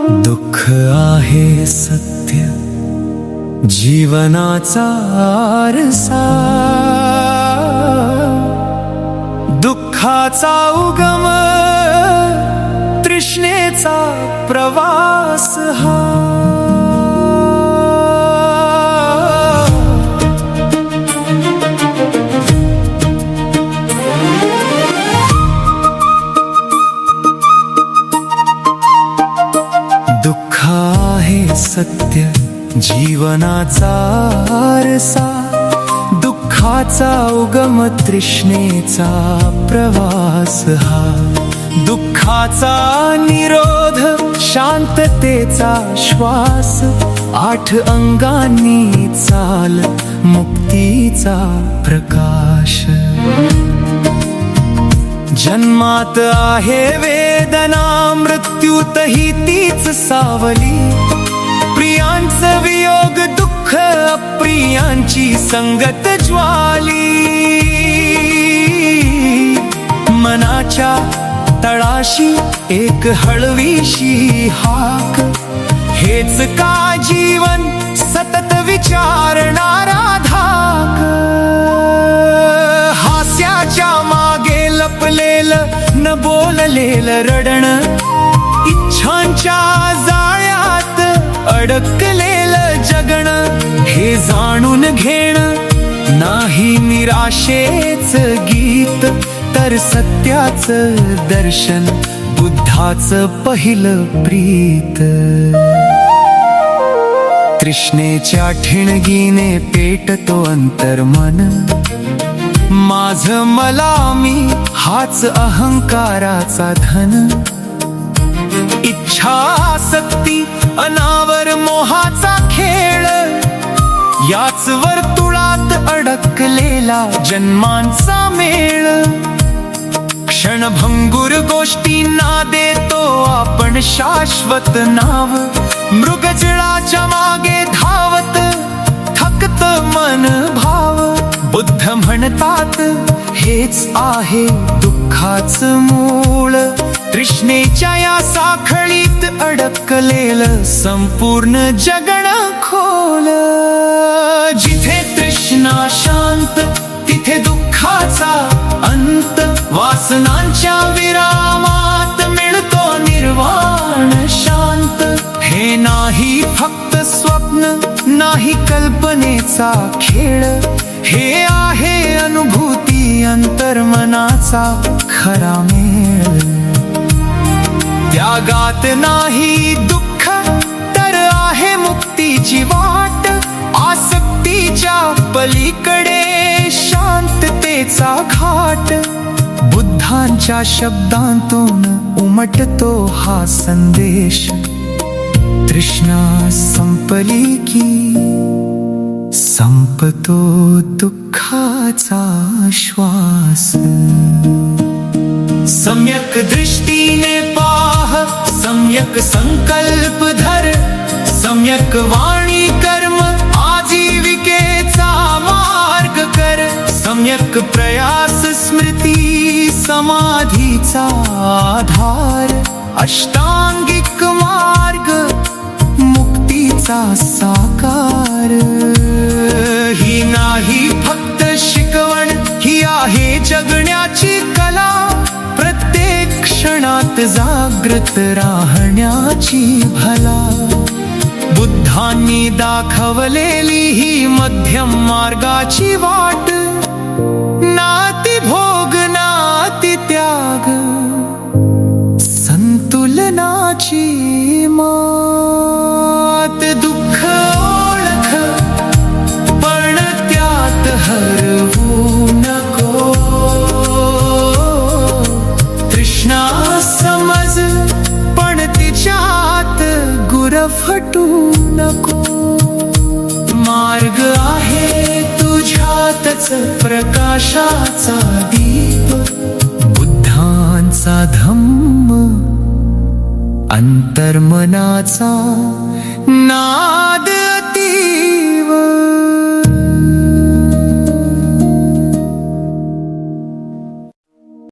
दुःख आहे सत्य जीवनाचा आरसा, दुःखाचा उगम तृष्णेचा प्रवास हा। दुःख आहे सत्य जीवनाचा आरसा, दुःखाचा उगम तृष्णेचा प्रवास हा। दुःखाचा निरोध शांततेचा श्वास, 8 अंगांनी चाल मुक्तीचा प्रकाश। जन्मात आहे वेदना, मृत्यूतही तीच सावली, प्रियांचं वियोग दुःख अप्रियांची संगत ज्वाली। मनाच्या तळाशी एक हळवीशी हाक, हेच का जीवन सतत विचारणारा धाक। हास्याच्या मागे लपलेलं न बोललेलं रडण, इच्छांच्या जाळ्यात अडकलेलं जगण। हे जाणून घेणं नाही निराशेच गीत, तर सत्याचं दर्शन बुद्धाचं पहिलं प्रीत। तृष्णेच्या ठिणगीने पेटतो अंतर्मन, माझं मला मी हाच अहंकाराचा धन। इच्छाशक्ती अनावर मोहाचा खेळ, याच वर्तुळात अडकलेला जन्मांचा मेळ। क्षणभंगुर गोष्टींना देतो आपण शाश्वत नाव, मृगजळाच्या मागे धावत थकत मन भाव। बुद्ध म्हणतात हेच आहे दुःखाचं मूळ, तृष्णेच्या या साखळीत अडकलेलं संपूर्ण जगण खोल। जिथे तृष्णा शांत तिथे दुःखाचा अंत, वासनांच्या विरामात मिळतो निर्वाण शांत। हे नाही फक्त स्वप्न नाही कल्पनेचा खेळ, हे आहे अनुभूती अंतर्मनाचा खरा मेळ। त्यागात नाही दुःख तर आहे मुक्तीची वाट, आसक्तीच्या पलीकडे शांततेचा घाट। बुद्धांच्या शब्दांतून उमटतो हा संदेश, तृष्णा संपली की संपतो दुःखाचा श्वास। सम्यक दृष्टीने पाह, सम्यक संकल्प धर, सम्यक वाणी कर्म आजीविकेचा मार्ग कर। सम्यक प्रयास स्मृती समाधीचा आधार, अष्टांगिक मार्ग मुक्तीचा साकार। ही नाही फक्त शिकवण, ही आहे जगण्याची कला, प्रत्येक क्षणात जागृत राहण्याची भला। बुद्धांनी दाखवलेली ही मध्यम मार्गाची वाट, नाती भोग नाती त्याग संतुलनाची मात। दुःख ओळख पण त्यात हरवू नको, तृष्णा समज पण तिच्यात गुरफटू नको। मार्ग आहे तुझ्यातच प्रकाशाचा दीप, बुद्धांचा धम्म अंतर्मनाचा नाद।